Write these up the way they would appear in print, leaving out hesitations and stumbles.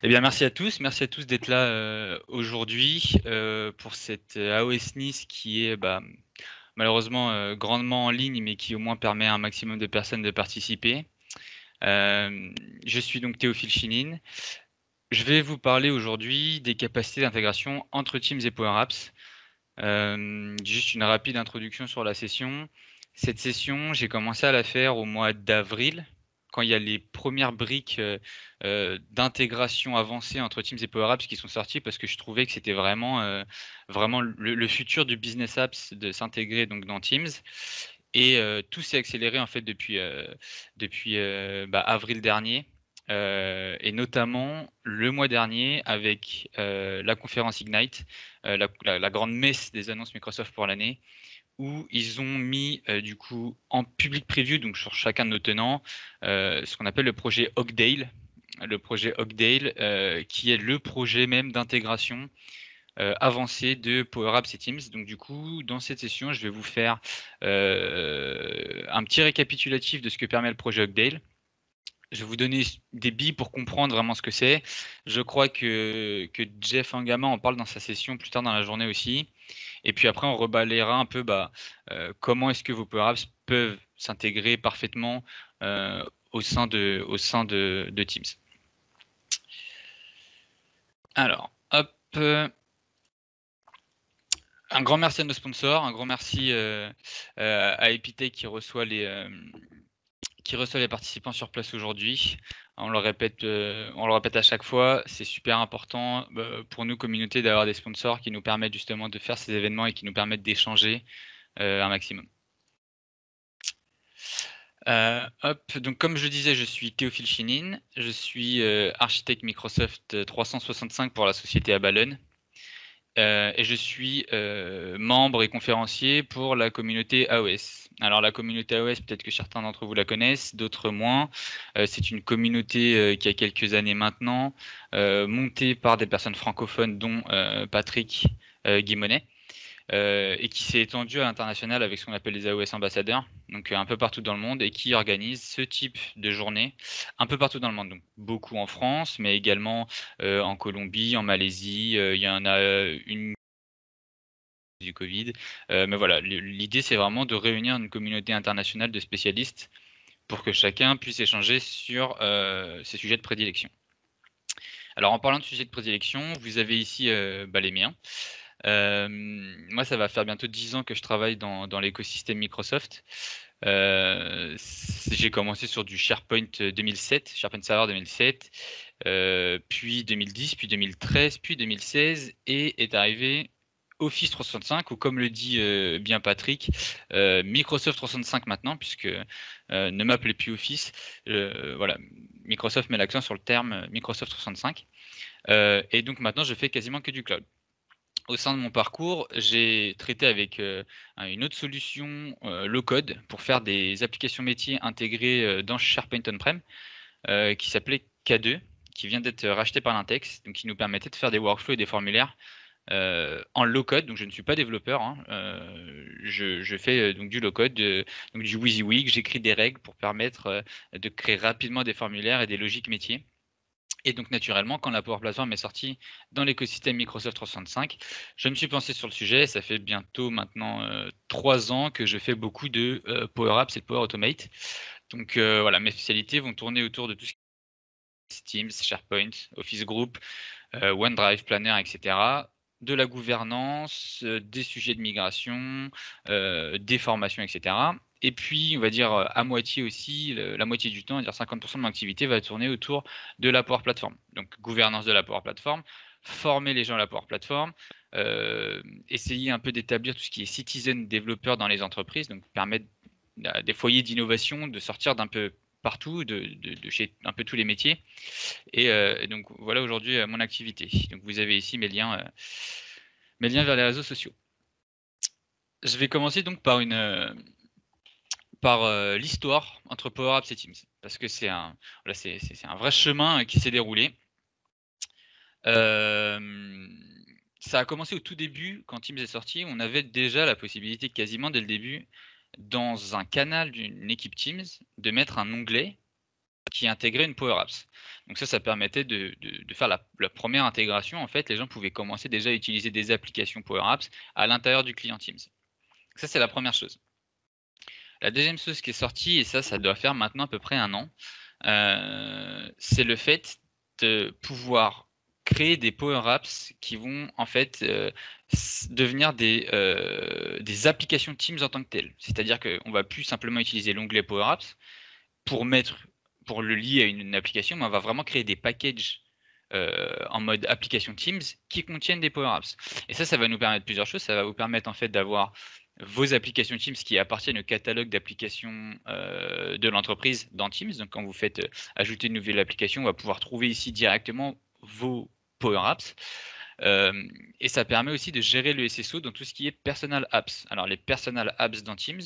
Eh bien, merci à tous d'être là aujourd'hui pour cette AOS Nice qui est malheureusement grandement en ligne, mais qui au moins permet à un maximum de personnes de participer. Je suis donc Théophile Chinine. Je vais vous parler aujourd'hui des capacités d'intégration entre Teams et Power Apps. Juste une rapide introduction sur la session. Cette session, j'ai commencé à la faire au mois d'avril, quand il y a les premières briques d'intégration avancée entre Teams et Power Apps qui sont sorties, parce que je trouvais que c'était vraiment, vraiment le futur du business apps de s'intégrer donc dans Teams. Et tout s'est accéléré en fait depuis avril dernier. Et notamment le mois dernier avec la conférence Ignite, la grande messe des annonces Microsoft pour l'année, où ils ont mis du coup en public preview, donc sur chacun de nos tenants, ce qu'on appelle le projet Oakdale. Le projet Oakdale, qui est le projet même d'intégration avancée de Power Apps et Teams. Donc du coup, dans cette session, je vais vous faire un petit récapitulatif de ce que permet le projet Oakdale. Je vais vous donner des billes pour comprendre vraiment ce que c'est. Je crois que Jeff Angama en parle dans sa session plus tard dans la journée aussi. Et puis après, on rebalayera un peu comment est-ce que vos Power Apps peuvent s'intégrer parfaitement au sein de Teams. Alors, hop. Un grand merci à nos sponsors, un grand merci à Epitech qui reçoit les participants sur place aujourd'hui. On le répète à chaque fois, c'est super important pour nous, communauté, d'avoir des sponsors qui nous permettent justement de faire ces événements et qui nous permettent d'échanger un maximum. Donc comme je disais, je suis Théophile Chinine, je suis architecte Microsoft 365 pour la société Abalone. Et je suis membre et conférencier pour la communauté AOS. Alors la communauté AOS, peut-être que certains d'entre vous la connaissent, d'autres moins. C'est une communauté qui a quelques années maintenant, montée par des personnes francophones, dont Patrick Guimonet, et qui s'est étendue à l'international avec ce qu'on appelle les AOS ambassadeurs, donc un peu partout dans le monde, et qui organise ce type de journée un peu partout dans le monde, donc beaucoup en France, mais également en Colombie, en Malaisie. Il y en a une du Covid, mais voilà, l'idée c'est vraiment de réunir une communauté internationale de spécialistes pour que chacun puisse échanger sur ses sujets de prédilection. Alors en parlant de sujets de prédilection, vous avez ici les miens. Moi, ça va faire bientôt 10 ans que je travaille dans l'écosystème Microsoft. J'ai commencé sur du SharePoint 2007, SharePoint Server 2007, puis 2010, puis 2013, puis 2016, et est arrivé Office 365, ou comme le dit bien Patrick, Microsoft 365 maintenant, puisque ne m'appelez plus Office. Voilà, Microsoft met l'accent sur le terme Microsoft 365. Et donc maintenant, je fais quasiment que du cloud. Au sein de mon parcours, j'ai traité avec une autre solution low-code pour faire des applications métiers intégrées dans SharePoint On-Prem qui s'appelait K2, qui vient d'être racheté par l'Intex, donc qui nous permettait de faire des workflows et des formulaires en low-code. Donc je ne suis pas développeur, hein. Je fais donc du low-code, donc du WYSIWYG. J'écris des règles pour permettre de créer rapidement des formulaires et des logiques métiers. Et donc naturellement, quand la Power Platform est sortie dans l'écosystème Microsoft 365, je me suis pensé sur le sujet. Ça fait bientôt maintenant 3 ans que je fais beaucoup de Power Apps et de Power Automate. Donc voilà, mes spécialités vont tourner autour de tout ce qui est Teams, SharePoint, Office Group, OneDrive, Planner, etc. De la gouvernance, des sujets de migration, des formations, etc. Et puis, on va dire à moitié aussi, la moitié du temps, dire 50% de mon activité va tourner autour de la Power Platform. Donc, gouvernance de la Power Platform, former les gens à la Power Platform, essayer un peu d'établir tout ce qui est citizen développeur dans les entreprises, donc permettre à des foyers d'innovation de sortir d'un peu partout, de chez un peu tous les métiers. Et donc voilà aujourd'hui mon activité. Donc vous avez ici mes liens vers les réseaux sociaux. Je vais commencer donc par l'histoire entre Power Apps et Teams, parce que c'est un vrai chemin qui s'est déroulé. Ça a commencé au tout début, quand Teams est sorti, on avait déjà la possibilité quasiment dès le début, dans un canal d'une équipe Teams, de mettre un onglet qui intégrait une Power Apps. Donc ça permettait de faire la première intégration. En fait, les gens pouvaient commencer déjà à utiliser des applications Power Apps à l'intérieur du client Teams. Ça, c'est la première chose. La deuxième chose qui est sortie, et ça doit faire maintenant à peu près 1 an, c'est le fait de pouvoir créer des Power Apps qui vont en fait devenir des applications Teams en tant que telles. C'est-à-dire qu'on ne va plus simplement utiliser l'onglet Power Apps pour le lier à une application, mais on va vraiment créer des packages en mode application Teams qui contiennent des Power Apps. Et ça va nous permettre plusieurs choses. Ça va vous permettre en fait d'avoir vos applications Teams qui appartiennent au catalogue d'applications de l'entreprise dans Teams. Donc quand vous faites ajouter une nouvelle application, on va pouvoir trouver ici directement vos Power Apps. Et ça permet aussi de gérer le SSO dans tout ce qui est Personal Apps. Alors les Personal Apps dans Teams,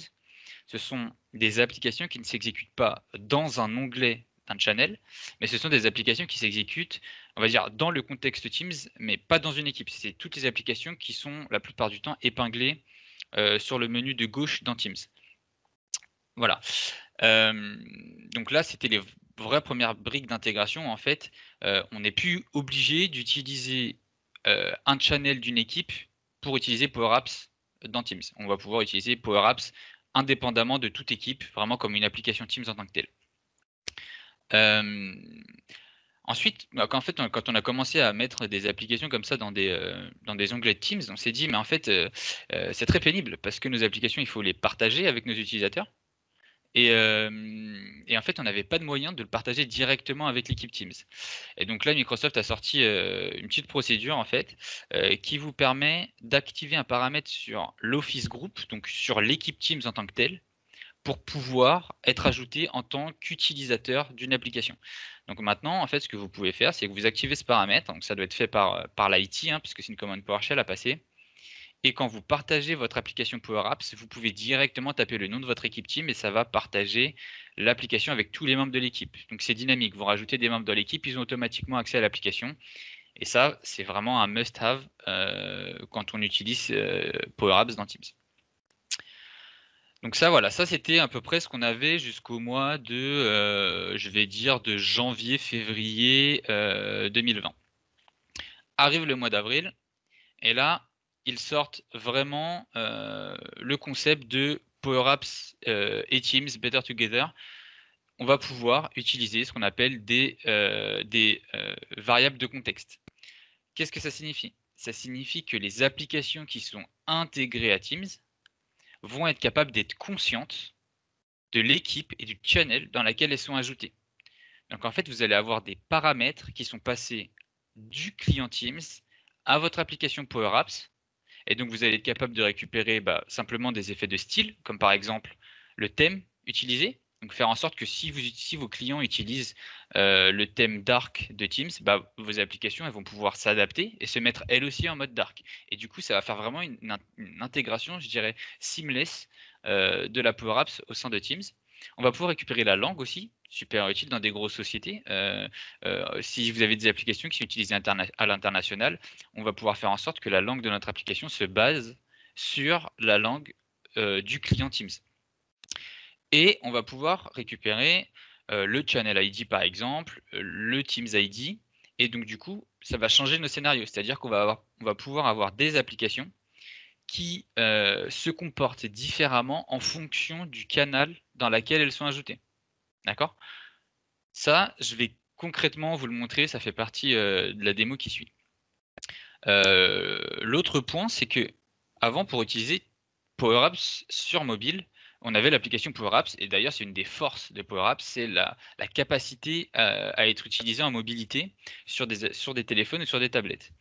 ce sont des applications qui ne s'exécutent pas dans un onglet d'un channel, mais ce sont des applications qui s'exécutent, on va dire, dans le contexte Teams, mais pas dans une équipe. C'est toutes les applications qui sont la plupart du temps épinglées sur le menu de gauche dans Teams. Voilà. Donc là, c'était les vraies premières briques d'intégration. En fait, on n'est plus obligé d'utiliser un channel d'une équipe pour utiliser Power Apps dans Teams. On va pouvoir utiliser Power Apps indépendamment de toute équipe, vraiment comme une application Teams en tant que telle. Ensuite, quand on a commencé à mettre des applications comme ça dans des onglets de Teams, on s'est dit, mais en fait, c'est très pénible parce que nos applications, il faut les partager avec nos utilisateurs. Et en fait, on n'avait pas de moyen de le partager directement avec l'équipe Teams. Et donc là, Microsoft a sorti une petite procédure en fait qui vous permet d'activer un paramètre sur l'Office Group, donc sur l'équipe Teams en tant que telle, pour pouvoir être ajouté en tant qu'utilisateur d'une application. Donc maintenant, en fait, ce que vous pouvez faire, c'est que vous activez ce paramètre. Donc ça doit être fait par l'IT, puisque c'est une commande PowerShell à passer. Et quand vous partagez votre application Power Apps, vous pouvez directement taper le nom de votre équipe Team et ça va partager l'application avec tous les membres de l'équipe. Donc c'est dynamique. Vous rajoutez des membres de l'équipe, ils ont automatiquement accès à l'application. Et ça, c'est vraiment un must-have quand on utilise Power Apps dans Teams. Donc ça, voilà, ça c'était à peu près ce qu'on avait jusqu'au mois de, je vais dire, de janvier-février 2020. Arrive le mois d'avril, et là, ils sortent vraiment le concept de Power Apps et Teams Better Together. On va pouvoir utiliser ce qu'on appelle des variables de contexte. Qu'est-ce que ça signifie? Ça signifie que les applications qui sont intégrées à Teams vont être capables d'être conscientes de l'équipe et du channel dans laquelle elles sont ajoutées. Donc en fait, vous allez avoir des paramètres qui sont passés du client Teams à votre application Power Apps. Et donc vous allez être capable de récupérer simplement des effets de style, comme par exemple le thème utilisé. Donc faire en sorte que si vos clients utilisent le thème dark de Teams, vos applications elles vont pouvoir s'adapter et se mettre elles aussi en mode dark. Et du coup, ça va faire vraiment une intégration, je dirais, seamless de la Power Apps au sein de Teams. On va pouvoir récupérer la langue aussi, super utile dans des grosses sociétés. Si vous avez des applications qui sont utilisées à l'international, on va pouvoir faire en sorte que la langue de notre application se base sur la langue du client Teams. Et on va pouvoir récupérer le Channel ID par exemple, le Teams ID. Et donc du coup, ça va changer nos scénarios. C'est-à-dire qu'on va pouvoir avoir des applications qui se comportent différemment en fonction du canal dans lequel elles sont ajoutées. D'accord? Ça, je vais concrètement vous le montrer, ça fait partie de la démo qui suit. L'autre point, c'est que avant, pour utiliser Power Apps sur mobile, on avait l'application Power Apps, et d'ailleurs c'est une des forces de Power Apps, c'est la capacité à être utilisée en mobilité sur des téléphones ou sur des tablettes.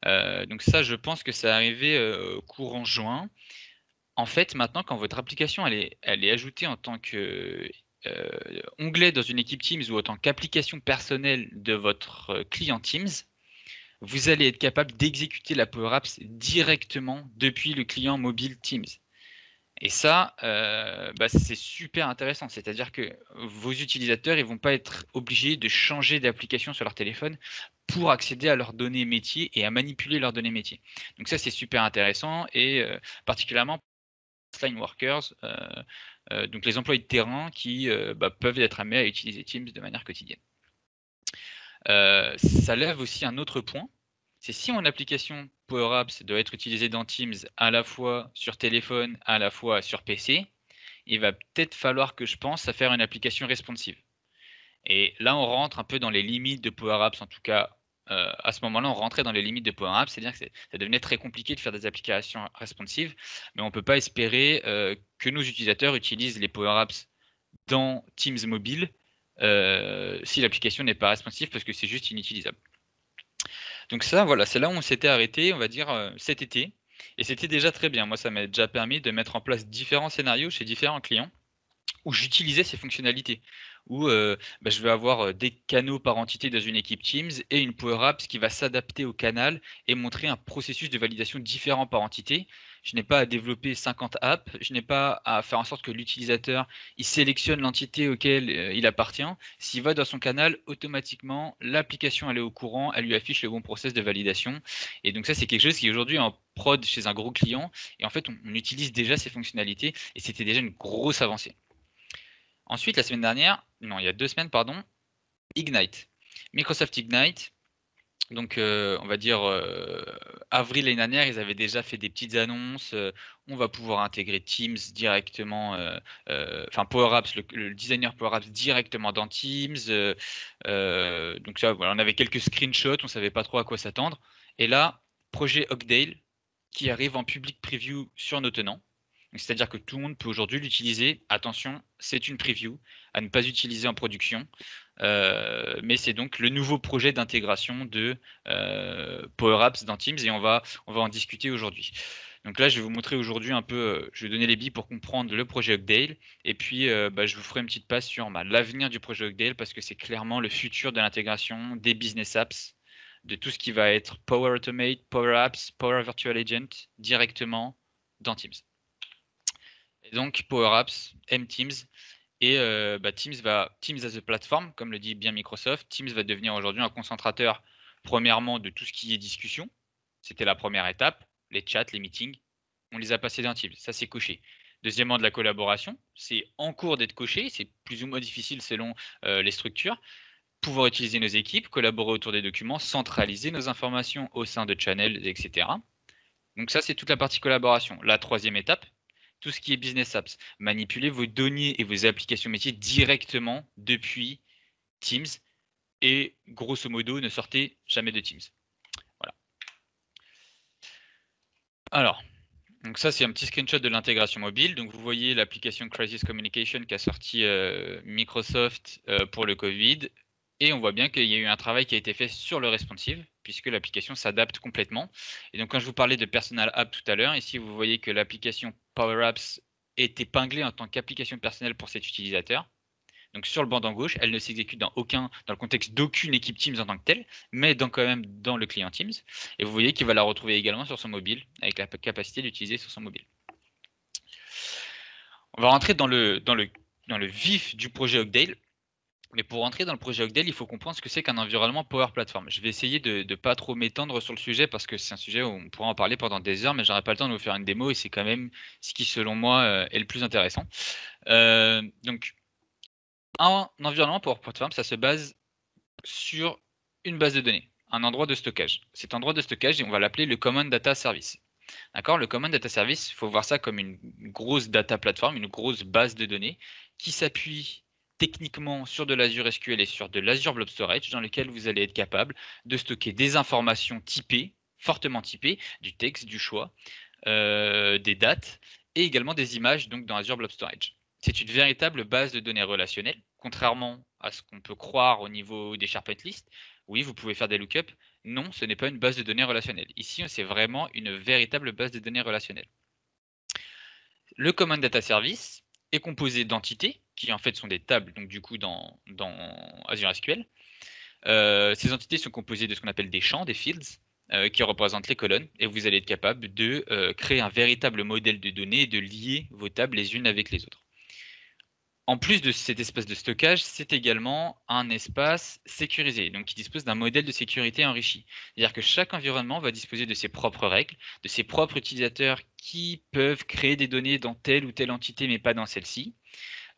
Donc ça, je pense que ça arrivait courant juin. En fait, maintenant, quand votre application elle est ajoutée en tant que onglet dans une équipe Teams ou en tant qu'application personnelle de votre client Teams, vous allez être capable d'exécuter la Power Apps directement depuis le client mobile Teams. Et ça, c'est super intéressant. C'est-à-dire que vos utilisateurs, ils vont pas être obligés de changer d'application sur leur téléphone pour accéder à leurs données métiers et à manipuler leurs données métiers. Donc ça, c'est super intéressant et particulièrement line workers, donc les employés de terrain qui peuvent être amenés à utiliser Teams de manière quotidienne. Ça lève aussi un autre point, c'est si mon application Power Apps doit être utilisée dans Teams à la fois sur téléphone, à la fois sur PC, il va peut-être falloir que je pense à faire une application responsive. Et là, on rentre un peu dans les limites de Power Apps, en tout cas, à ce moment-là, on rentrait dans les limites de Power Apps, c'est-à-dire que ça devenait très compliqué de faire des applications responsives, mais on ne peut pas espérer que nos utilisateurs utilisent les Power Apps dans Teams mobile si l'application n'est pas responsive parce que c'est juste inutilisable. Donc ça, voilà, c'est là où on s'était arrêté, on va dire, cet été. Et c'était déjà très bien. Moi, ça m'a déjà permis de mettre en place différents scénarios chez différents clients où j'utilisais ces fonctionnalités. Où je vais avoir des canaux par entité dans une équipe Teams et une Power Apps qui va s'adapter au canal et montrer un processus de validation différent par entité. Je n'ai pas à développer 50 apps, je n'ai pas à faire en sorte que l'utilisateur il sélectionne l'entité auquel il appartient. S'il va dans son canal, automatiquement, l'application elle est au courant, elle lui affiche le bon process de validation. Et donc ça, c'est quelque chose qui est aujourd'hui en prod chez un gros client. Et en fait, on utilise déjà ces fonctionnalités et c'était déjà une grosse avancée. Ensuite, la semaine dernière, non, il y a 2 semaines, pardon, Ignite. Microsoft Ignite, donc on va dire avril l'année dernière, ils avaient déjà fait des petites annonces. On va pouvoir intégrer Teams directement, Power Apps, le designer Power Apps directement dans Teams. Donc ça, voilà, on avait quelques screenshots, on savait pas trop à quoi s'attendre. Et là, projet Oakdale qui arrive en public preview sur nos tenants. C'est-à-dire que tout le monde peut aujourd'hui l'utiliser. Attention, c'est une preview à ne pas utiliser en production. Mais c'est donc le nouveau projet d'intégration de Power Apps dans Teams et on va en discuter aujourd'hui. Donc là, je vais vous montrer aujourd'hui un peu, je vais donner les billes pour comprendre le projet Oakdale et puis je vous ferai une petite passe sur l'avenir du projet Oakdale parce que c'est clairement le futur de l'intégration des business apps, de tout ce qui va être Power Automate, Power Apps, Power Virtual Agent directement dans Teams. Et donc Power Apps, M-Teams, et Teams as a platform, comme le dit bien Microsoft, Teams va devenir aujourd'hui un concentrateur, premièrement, de tout ce qui est discussion. C'était la première étape, les chats, les meetings, on les a passés dans Teams, ça c'est coché. Deuxièmement, de la collaboration, c'est en cours d'être coché, c'est plus ou moins difficile selon les structures. Pouvoir utiliser nos équipes, collaborer autour des documents, centraliser nos informations au sein de channels, etc. Donc ça, c'est toute la partie collaboration. La troisième étape, tout ce qui est business apps, manipuler vos données et vos applications métiers directement depuis Teams et grosso modo ne sortez jamais de Teams. Voilà. Alors, donc ça c'est un petit screenshot de l'intégration mobile. Donc vous voyez l'application Crisis Communication qu'a sorti Microsoft pour le Covid. Et on voit bien qu'il y a eu un travail qui a été fait sur le responsive, puisque l'application s'adapte complètement. Et donc quand je vous parlais de Personal App tout à l'heure, ici vous voyez que l'application Power Apps est épinglée en tant qu'application personnelle pour cet utilisateur. Donc sur le banc gauche, elle ne s'exécute dans le contexte d'aucune équipe Teams en tant que telle, mais quand même dans le client Teams. Et vous voyez qu'il va la retrouver également sur son mobile, avec la capacité d'utiliser sur son mobile. On va rentrer dans le vif du projet Oakdale. Mais pour rentrer dans le projet Oakdale, il faut comprendre ce que c'est qu'un environnement Power Platform. Je vais essayer de ne pas trop m'étendre sur le sujet parce que c'est un sujet où on pourra en parler pendant des heures, mais j'aurai pas le temps de vous faire une démo et c'est quand même ce qui, selon moi, est le plus intéressant. Donc, un environnement Power Platform, ça se base sur une base de données, un endroit de stockage. Cet endroit de stockage, on va l'appeler le Common Data Service. D'accord? Le Common Data Service, il faut voir ça comme une grosse data platform, une grosse base de données qui s'appuie techniquement sur de l'Azure SQL et sur de l'Azure Blob Storage, dans lequel vous allez être capable de stocker des informations typées, fortement typées, du texte, du choix, des dates et également des images donc dans Azure Blob Storage. C'est une véritable base de données relationnelle, contrairement à ce qu'on peut croire au niveau des SharePoint List. Oui, vous pouvez faire des lookups. Non, ce n'est pas une base de données relationnelle. Ici, c'est vraiment une véritable base de données relationnelle. Le Common Data Service est composé d'entités, qui en fait sont des tables, donc du coup dans Azure SQL. Ces entités sont composées de ce qu'on appelle des champs, des fields, qui représentent les colonnes, et vous allez être capable de créer un véritable modèle de données et de lier vos tables les unes avec les autres. En plus de cet espace de stockage, c'est également un espace sécurisé, donc qui dispose d'un modèle de sécurité enrichi. C'est-à-dire que chaque environnement va disposer de ses propres règles, de ses propres utilisateurs qui peuvent créer des données dans telle ou telle entité, mais pas dans celle-ci.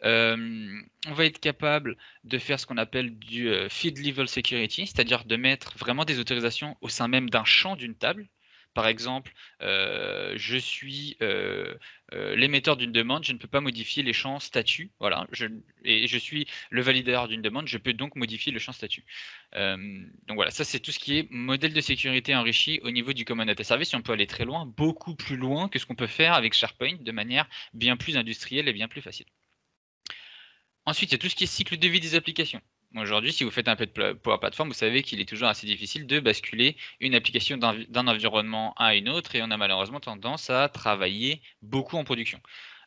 On va être capable de faire ce qu'on appelle du field level security, c'est-à-dire de mettre vraiment des autorisations au sein même d'un champ d'une table. Par exemple, je suis l'émetteur d'une demande, je ne peux pas modifier les champs statut. Voilà, et je suis le valideur d'une demande, je peux donc modifier le champ statut. Donc voilà, ça c'est tout ce qui est modèle de sécurité enrichi au niveau du Common Data Service. Et on peut aller très loin, beaucoup plus loin que ce qu'on peut faire avec SharePoint de manière bien plus industrielle et bien plus facile. Ensuite, il y a tout ce qui est cycle de vie des applications. Aujourd'hui, si vous faites un peu de Power Platform, vous savez qu'il est toujours assez difficile de basculer une application d'un environnement à une autre, et on a malheureusement tendance à travailler beaucoup en production.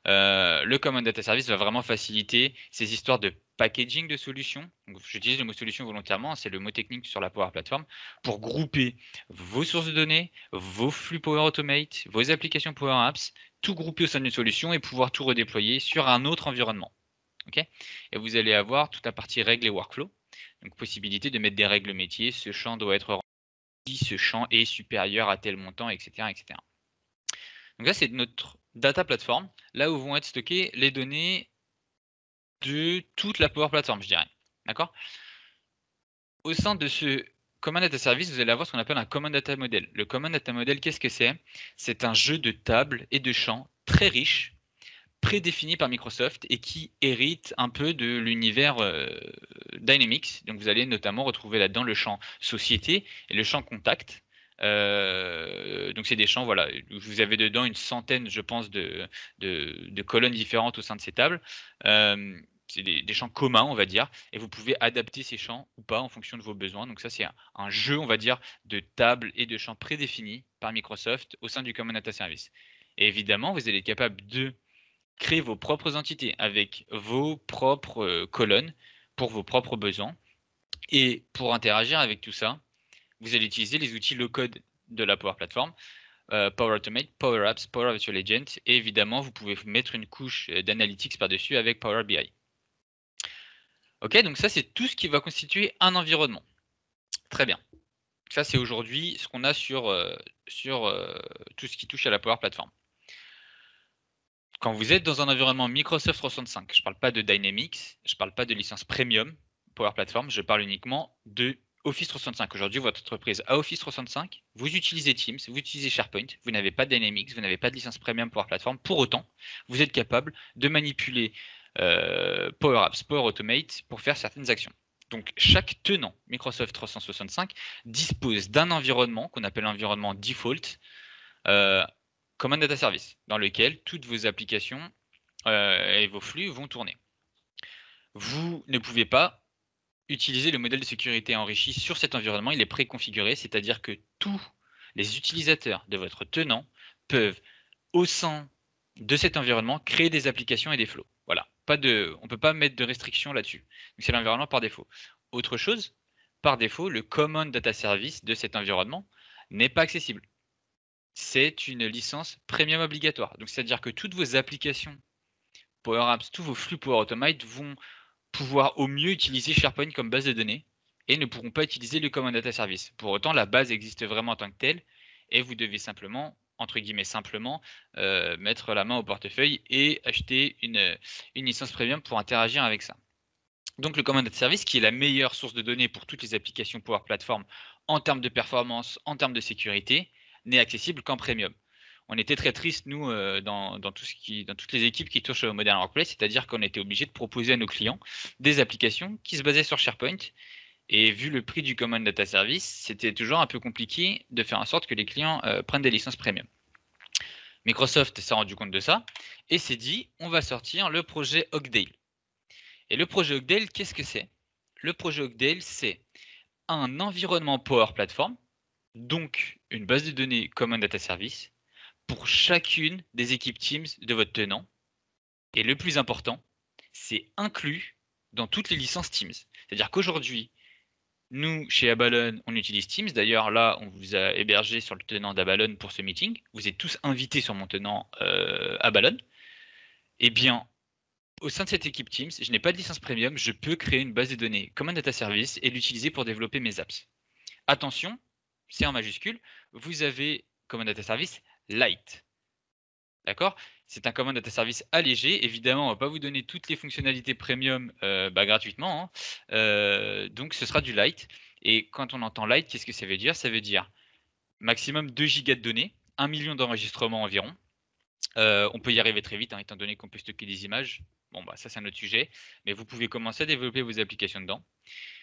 Le Common Data Service va vraiment faciliter ces histoires de packaging de solutions. J'utilise le mot solution volontairement, c'est le mot technique sur la Power Platform, pour grouper vos sources de données, vos flux Power Automate, vos applications Power Apps, tout grouper au sein d'une solution et pouvoir tout redéployer sur un autre environnement. Okay, et vous allez avoir toute la partie règles et workflow. Donc, possibilité de mettre des règles métiers. Ce champ doit être rempli, ce champ est supérieur à tel montant, etc. etc. Donc, là, c'est notre data platform, là où vont être stockées les données de toute la Power Platform, je dirais. D'accord? Au sein de ce Common Data Service, vous allez avoir ce qu'on appelle un Common Data Model. Le Common Data Model, qu'est-ce que c'est? C'est un jeu de tables et de champs très riche, prédéfini par Microsoft et qui hérite un peu de l'univers Dynamics. Donc vous allez notamment retrouver là-dedans le champ société et le champ contact. Donc c'est des champs, voilà, vous avez dedans une centaine, je pense, de colonnes différentes au sein de ces tables. C'est des champs communs, on va dire, et vous pouvez adapter ces champs ou pas en fonction de vos besoins. Donc ça, c'est un jeu, on va dire, de tables et de champs prédéfinis par Microsoft au sein du Common Data Service. Et évidemment, vous allez être capable de créer vos propres entités avec vos propres colonnes pour vos propres besoins. Et pour interagir avec tout ça, vous allez utiliser les outils low-code de la Power Platform, Power Automate, Power Apps, Power Virtual Agent, et évidemment, vous pouvez mettre une couche d'analytics par-dessus avec Power BI. Ok, donc ça, c'est tout ce qui va constituer un environnement. Très bien. Ça, c'est aujourd'hui ce qu'on a sur tout ce qui touche à la Power Platform. Quand vous êtes dans un environnement Microsoft 365, je ne parle pas de Dynamics, je ne parle pas de licence premium Power Platform, je parle uniquement de Office 365. Aujourd'hui, votre entreprise a Office 365, vous utilisez Teams, vous utilisez SharePoint, vous n'avez pas de Dynamics, vous n'avez pas de licence premium Power Platform. Pour autant, vous êtes capable de manipuler Power Apps, Power Automate pour faire certaines actions. Donc, chaque tenant Microsoft 365 dispose d'un environnement qu'on appelle l'environnement default, Common Data Service, dans lequel toutes vos applications et vos flux vont tourner. Vous ne pouvez pas utiliser le modèle de sécurité enrichi sur cet environnement, il est préconfiguré, c'est-à-dire que tous les utilisateurs de votre tenant peuvent, au sein de cet environnement, créer des applications et des flows. Voilà, on ne peut pas mettre de restrictions là-dessus. C'est l'environnement par défaut. Autre chose, par défaut, le Common Data Service de cet environnement n'est pas accessible. C'est une licence premium obligatoire. Donc, c'est-à-dire que toutes vos applications Power Apps, tous vos flux Power Automate vont pouvoir au mieux utiliser SharePoint comme base de données et ne pourront pas utiliser le Common Data Service. Pour autant, la base existe vraiment en tant que telle et vous devez simplement, entre guillemets simplement, mettre la main au portefeuille et acheter une licence premium pour interagir avec ça. Donc le Common Data Service, qui est la meilleure source de données pour toutes les applications Power Platform en termes de performance, en termes de sécurité, n'est accessible qu'en premium. On était très triste, nous, dans toutes les équipes qui touchent au Modern Workplace, c'est-à-dire qu'on était obligé de proposer à nos clients des applications qui se basaient sur SharePoint. Et vu le prix du Common Data Service, c'était toujours un peu compliqué de faire en sorte que les clients prennent des licences premium. Microsoft s'est rendu compte de ça et s'est dit, on va sortir le projet Oakdale. Et le projet Oakdale, qu'est-ce que c'est? Le projet Oakdale, c'est un environnement Power Platform, donc une base de données Common Data Service, pour chacune des équipes Teams de votre tenant. Et le plus important, c'est inclus dans toutes les licences Teams. C'est-à-dire qu'aujourd'hui, nous, chez Abalone, on utilise Teams. D'ailleurs, là, on vous a hébergé sur le tenant d'Abalone pour ce meeting. Vous êtes tous invités sur mon tenant Abalone. Eh bien, au sein de cette équipe Teams, je n'ai pas de licence premium, je peux créer une base de données comme un data service et l'utiliser pour développer mes apps. Attention, c'est en majuscule, vous avez comme un data service light. D'accord? C'est un command data service allégé. Évidemment, on ne va pas vous donner toutes les fonctionnalités premium gratuitement, hein. Donc, ce sera du light. Et quand on entend light, qu'est-ce que ça veut dire? Ça veut dire maximum 2 gigas de données, 1 million d'enregistrements environ. On peut y arriver très vite, hein, étant donné qu'on peut stocker des images. Bon, bah, ça, c'est un autre sujet. Mais vous pouvez commencer à développer vos applications dedans.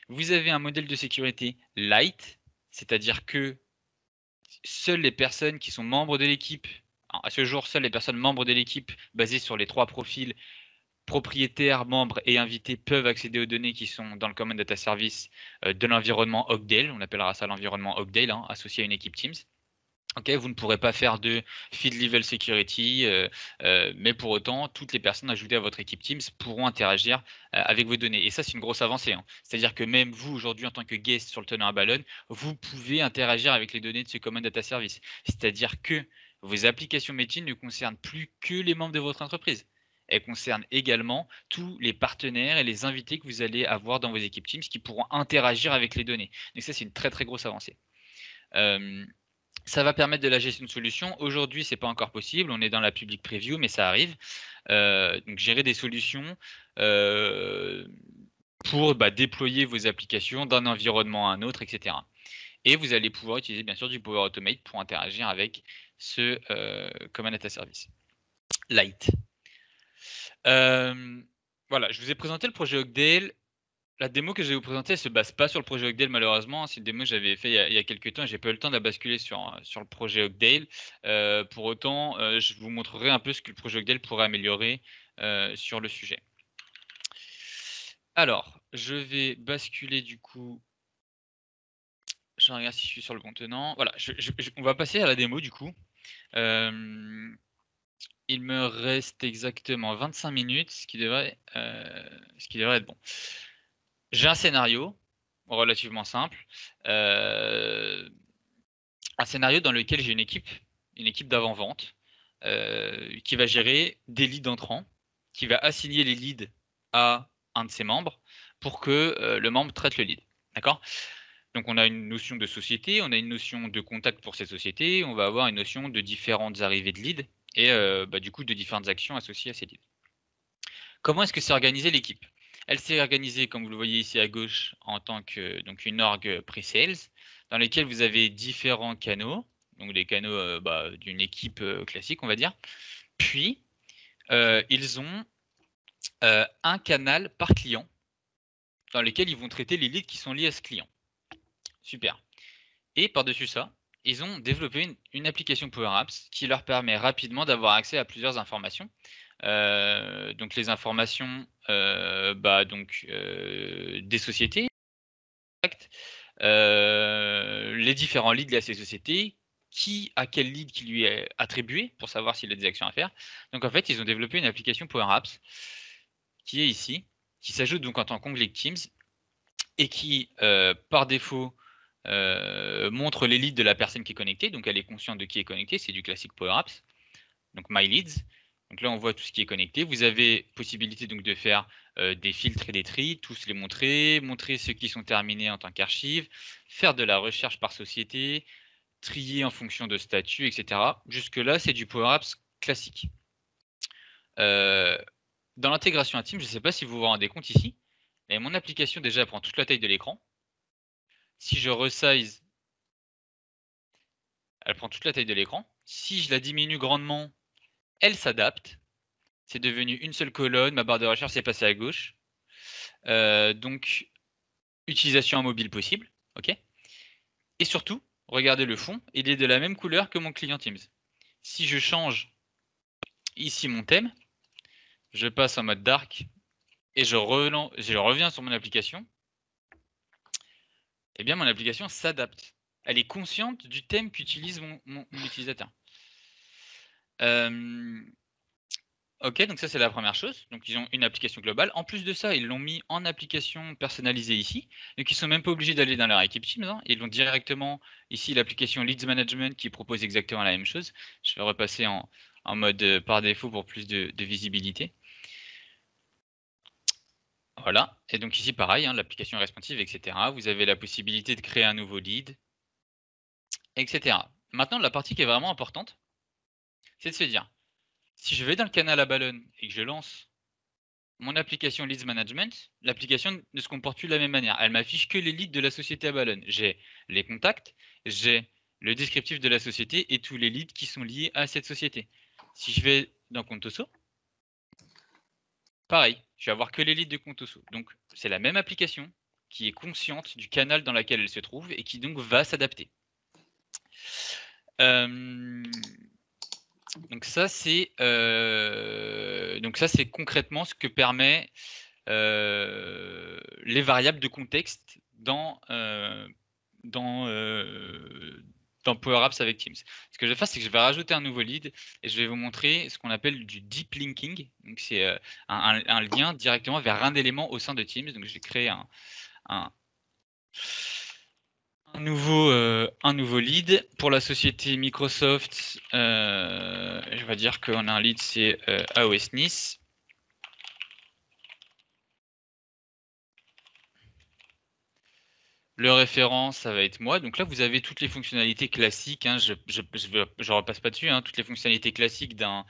Vous avez un modèle de sécurité light, c'est-à-dire que seules les personnes qui sont membres de l'équipe, à ce jour, seules les personnes membres de l'équipe basées sur les 3 profils propriétaires, membres et invités peuvent accéder aux données qui sont dans le Common Data Service de l'environnement Oakdale. On appellera ça l'environnement Oakdale, hein, associé à une équipe Teams. Okay, vous ne pourrez pas faire de field level security, mais pour autant, toutes les personnes ajoutées à votre équipe Teams pourront interagir avec vos données. Et ça, c'est une grosse avancée, hein. C'est-à-dire que même vous, aujourd'hui, en tant que guest sur le tenant Abalone, vous pouvez interagir avec les données de ce Common Data Service. C'est-à-dire que vos applications métiers ne concernent plus que les membres de votre entreprise. Elles concernent également tous les partenaires et les invités que vous allez avoir dans vos équipes Teams qui pourront interagir avec les données. Donc ça, c'est une très, très grosse avancée. Ça va permettre de la gestion de solutions. Aujourd'hui, ce n'est pas encore possible. On est dans la public preview, mais ça arrive. Donc, gérer des solutions pour déployer vos applications d'un environnement à un autre, etc. Et vous allez pouvoir utiliser, bien sûr, du Power Automate pour interagir avec ce Common Data Service. Light. Voilà, je vous ai présenté le projet Oakdale. La démo que je vais vous présenter, elle ne se base pas sur le projet Oakdale malheureusement. C'est une démo que j'avais fait il y a quelques temps et j'ai pas eu le temps de la basculer sur le projet Oakdale. Pour autant, je vous montrerai un peu ce que le projet Oakdale pourrait améliorer sur le sujet. Alors, je vais basculer du coup. Je regarde si je suis sur le bon tenant. Voilà, on va passer à la démo du coup. Il me reste exactement 25 minutes, ce qui devrait être bon. J'ai un scénario relativement simple. Un scénario dans lequel j'ai une équipe d'avant-vente qui va gérer des leads entrants, qui va assigner les leads à un de ses membres pour que le membre traite le lead. D'accord? Donc, on a une notion de société, on a une notion de contact pour cette société, on va avoir une notion de différentes arrivées de leads et du coup de différentes actions associées à ces leads. Comment est-ce que c'est organisé l'équipe? Elle s'est organisée, comme vous le voyez ici à gauche, en tant que une org pre-sales, dans lesquels vous avez différents canaux, donc des canaux d'une équipe classique, on va dire. Puis, ils ont un canal par client, dans lequel ils vont traiter les leads qui sont liés à ce client. Super. Et par-dessus ça, ils ont développé une application Power Apps qui leur permet rapidement d'avoir accès à plusieurs informations. Donc les informations des sociétés, les différents leads liés à ces sociétés, qui a quel lead qui lui est attribué pour savoir s'il a des actions à faire. Donc en fait, ils ont développé une application Power Apps qui est ici, qui s'ajoute donc en tant qu'onglet Teams et qui, par défaut, montre les leads de la personne qui est connectée. Donc elle est consciente de qui est connecté, c'est du classique Power Apps. Donc My Leads. Donc là, on voit tout ce qui est connecté. Vous avez possibilité donc de faire des filtres et des tris, tous les montrer ceux qui sont terminés en tant qu'archive, faire de la recherche par société, trier en fonction de statut, etc. Jusque-là, c'est du Power Apps classique. Dans l'intégration intime, je ne sais pas si vous vous rendez compte ici, mais mon application déjà prend toute la taille de l'écran. Si je resize, elle prend toute la taille de l'écran. Si je la diminue grandement, elle s'adapte. C'est devenu une seule colonne, ma barre de recherche s'est passée à gauche. Donc, utilisation en mobile possible. OK. Et surtout, regardez le fond, il est de la même couleur que mon client Teams. Si je change ici mon thème, je passe en mode dark et je reviens sur mon application, eh bien mon application s'adapte. Elle est consciente du thème qu'utilise mon utilisateur. Ok, donc ça c'est la première chose. Donc ils ont une application globale. En plus de ça, ils l'ont mis en application personnalisée ici. Donc ils sont même pas obligés d'aller dans leur équipe Teams, hein. Ils l'ont directement ici l'application Leads Management qui propose exactement la même chose. Je vais repasser en mode par défaut pour plus de visibilité. Voilà. Et donc ici pareil, hein, l'application responsive, etc. Vous avez la possibilité de créer un nouveau lead, etc. Maintenant, la partie qui est vraiment importante, c'est de se dire, si je vais dans le canal à Ballon et que je lance mon application Leads Management, l'application ne se comporte plus de la même manière. Elle m'affiche que les leads de la société à Ballon. J'ai les contacts, j'ai le descriptif de la société et tous les leads qui sont liés à cette société. Si je vais dans Contoso, pareil, je vais avoir que les leads de Contoso. Donc, c'est la même application qui est consciente du canal dans lequel elle se trouve et qui donc va s'adapter. Donc ça, c'est concrètement ce que permet les variables de contexte dans Power Apps avec Teams. Ce que je vais faire, c'est que je vais rajouter un nouveau lead et je vais vous montrer ce qu'on appelle du deep linking. Donc c'est un lien directement vers un élément au sein de Teams. Donc je vais créer un nouveau lead pour la société Microsoft. Je vais dire qu'on a un lead, c'est AOS Nice. Le référent, ça va être moi. Donc là, vous avez toutes les fonctionnalités classiques, hein. Je repasse pas dessus, hein. Toutes les fonctionnalités classiques d'une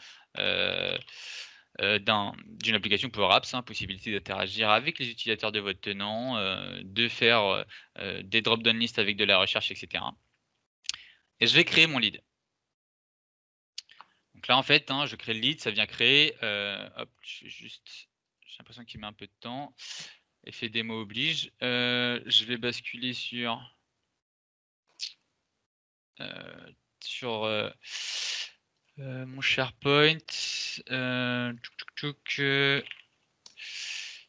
application Power Apps, hein. Possibilité d'interagir avec les utilisateurs de votre tenant, de faire des drop-down lists avec de la recherche, etc. Et je vais créer mon lead. Donc là, en fait, hein, je crée le lead, ça vient créer. Hop, j'ai l'impression qu'il met un peu de temps. Effet démo oblige. Je vais basculer sur mon SharePoint.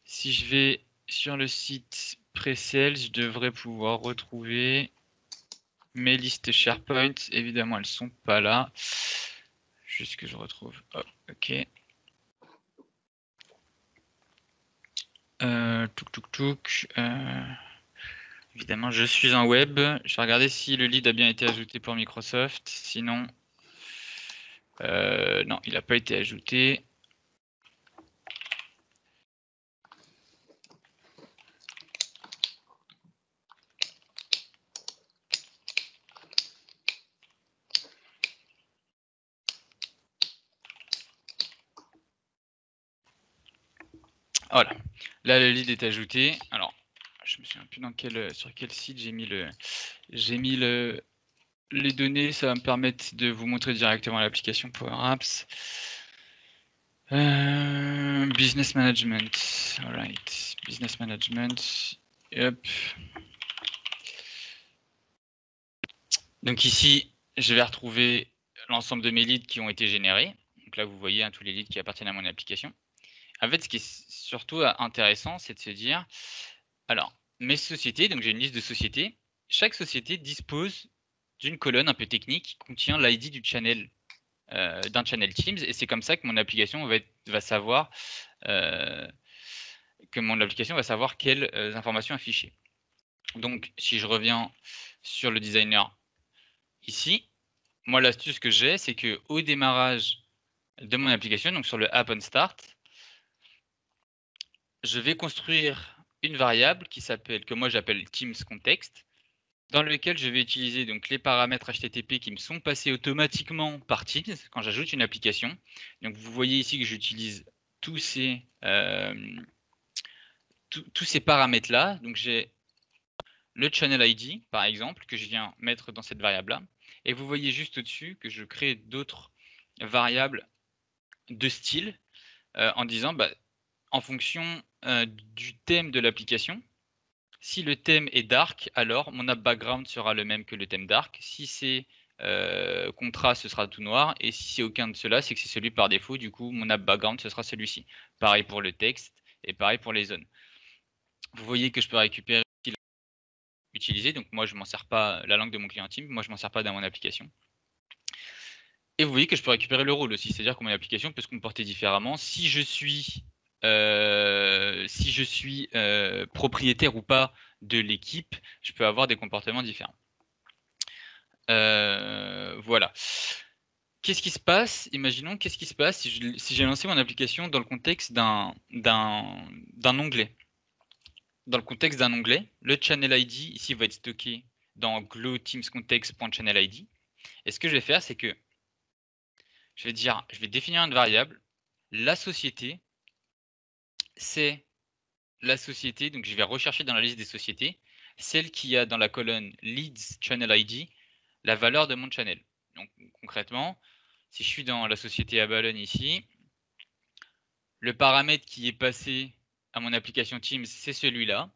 Si je vais sur le site Presales, je devrais pouvoir retrouver mes listes SharePoint. Évidemment, elles sont pas là. Juste que je retrouve. Oh, ok. Évidemment, je suis un web. Je vais regarder si le lead a bien été ajouté pour Microsoft. Sinon, non, il n'a pas été ajouté. Voilà. Là, le lead est ajouté. Alors, je me souviens plus sur quel site j'ai mis les données. Ça va me permettre de vous montrer directement l'application Power Apps. Business Management. Alright. Business Management. Hop. Donc ici, je vais retrouver l'ensemble de mes leads qui ont été générés. Donc là, vous voyez, hein, tous les leads qui appartiennent à mon application. En fait, ce qui est surtout intéressant, c'est de se dire, alors, mes sociétés, donc j'ai une liste de sociétés. Chaque société dispose d'une colonne un peu technique qui contient l'ID du channel, d'un channel Teams, et c'est comme ça que mon application va savoir quelles informations afficher. Donc, si je reviens sur le designer ici, moi, l'astuce que j'ai, c'est que au démarrage de mon application, donc sur le App on Start, je vais construire une variable que moi j'appelle Teams Context, dans lequel je vais utiliser donc les paramètres HTTP qui me sont passés automatiquement par Teams quand j'ajoute une application. Donc vous voyez ici que j'utilise tous ces paramètres-là. Donc j'ai le channel ID, par exemple, que je viens mettre dans cette variable-là. Et vous voyez juste au-dessus que je crée d'autres variables de style en disant, en fonction du thème de l'application, si le thème est dark, alors mon app background sera le même que le thème dark. Si c'est contrast, ce sera tout noir. Et si c'est aucun de ceux-là, c'est que c'est celui par défaut. Du coup, mon app background, ce sera celui-ci. Pareil pour le texte et pareil pour les zones. Vous voyez que je peux récupérer utiliser. Donc moi, je m'en sers pas la langue de mon client Teams. Moi, je m'en sers pas dans mon application. Et vous voyez que je peux récupérer le rôle aussi, c'est-à-dire que mon application peut se comporter différemment. Si je suis propriétaire ou pas de l'équipe, je peux avoir des comportements différents. Voilà. Qu'est-ce qui se passe? Imaginons, qu'est-ce qui se passe si j'ai lancé mon application dans le contexte d'un onglet. Dans le contexte d'un onglet, le channel ID ici va être stocké dans glow teams context.channel ID. Et ce que je vais faire, c'est que je vais définir une variable. La société, c'est la société, donc je vais rechercher dans la liste des sociétés, celle qui a dans la colonne leads channel ID, la valeur de mon channel. Donc concrètement, si je suis dans la société Abalone ici, le paramètre qui est passé à mon application Teams, c'est celui-là.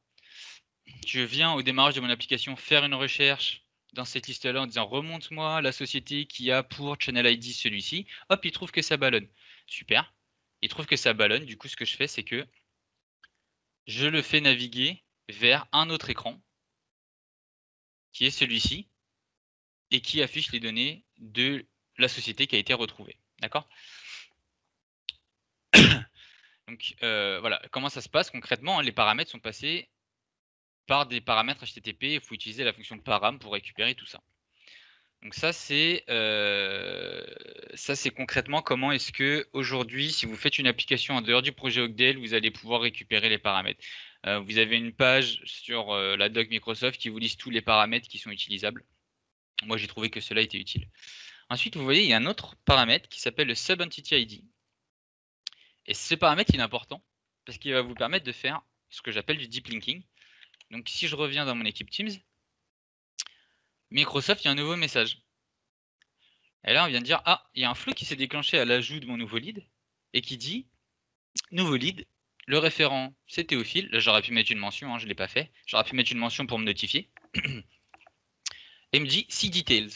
Je viens au démarrage de mon application faire une recherche dans cette liste-là en disant remonte-moi la société qui a pour channel ID celui-ci. Hop, il trouve que ça ballonne. Super. Il trouve que ça ballonne. Du coup, ce que je fais, c'est que je le fais naviguer vers un autre écran qui est celui-ci et qui affiche les données de la société qui a été retrouvée. D'accord? Donc voilà, comment ça se passe concrètement? Les paramètres sont passés par des paramètres HTTP. Il faut utiliser la fonction param pour récupérer tout ça. Donc ça c'est concrètement comment est-ce que aujourd'hui, si vous faites une application en dehors du projet Ogdale, vous allez pouvoir récupérer les paramètres. Vous avez une page sur la doc Microsoft qui vous liste tous les paramètres qui sont utilisables. Moi j'ai trouvé que cela était utile. Ensuite, vous voyez, il y a un autre paramètre qui s'appelle le subentity ID. Et ce paramètre, il est important parce qu'il va vous permettre de faire ce que j'appelle du deep linking. Donc si je reviens dans mon équipe Teams, Microsoft, il y a un nouveau message. Et là, on vient de dire, ah, il y a un flux qui s'est déclenché à l'ajout de mon nouveau lead et qui dit, nouveau lead, le référent, c'est Théophile. Là, j'aurais pu mettre une mention, hein, je ne l'ai pas fait. J'aurais pu mettre une mention pour me notifier. Et me dit, see details.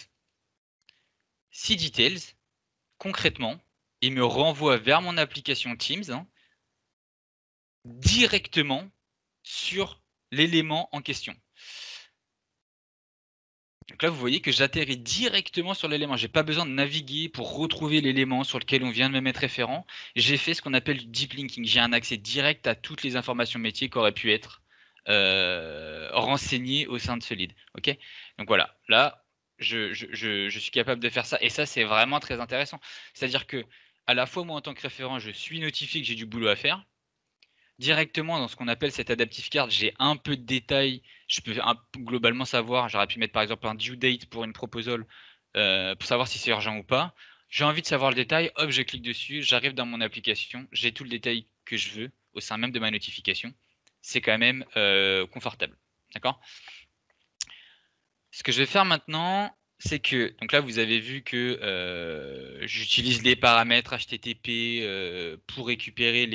See details, concrètement, il me renvoie vers mon application Teams, hein, directement sur l'élément en question. Donc là, vous voyez que j'atterris directement sur l'élément. Je n'ai pas besoin de naviguer pour retrouver l'élément sur lequel on vient de me mettre référent. J'ai fait ce qu'on appelle du deep linking. J'ai un accès direct à toutes les informations métiers qui auraient pu être renseignées au sein de ce lead. Okay, donc voilà, là, je suis capable de faire ça. Et ça, c'est vraiment très intéressant. C'est-à-dire que à la fois, moi, en tant que référent, je suis notifié que j'ai du boulot à faire. Directement dans ce qu'on appelle cette adaptive card, j'ai un peu de détails. Je peux globalement savoir, j'aurais pu mettre par exemple un due date pour une proposal pour savoir si c'est urgent ou pas. J'ai envie de savoir le détail, hop, je clique dessus, j'arrive dans mon application, j'ai tout le détail que je veux au sein même de ma notification. C'est quand même confortable. D'accord? Ce que je vais faire maintenant, c'est que, donc là vous avez vu que j'utilise les paramètres HTTP pour récupérer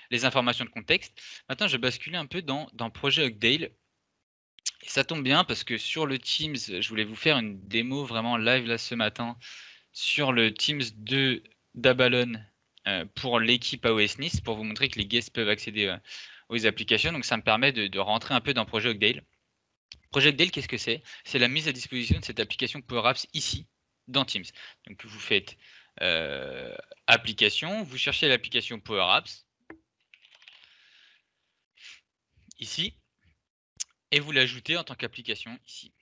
les informations de contexte. Maintenant je vais basculer un peu dans projet Ogdale. Et ça tombe bien parce que sur le Teams, je voulais vous faire une démo vraiment live là ce matin sur le Teams 2 d'Abalone pour l'équipe AOS Nice pour vous montrer que les guests peuvent accéder aux applications. Donc ça me permet de rentrer un peu dans projet Ogdale. Projet Ogdale, qu'est-ce que c'est? C'est la mise à disposition de cette application Power Apps ici, dans Teams. Donc vous faites application, vous cherchez l'application Power Apps, ici, et vous l'ajoutez en tant qu'application ici.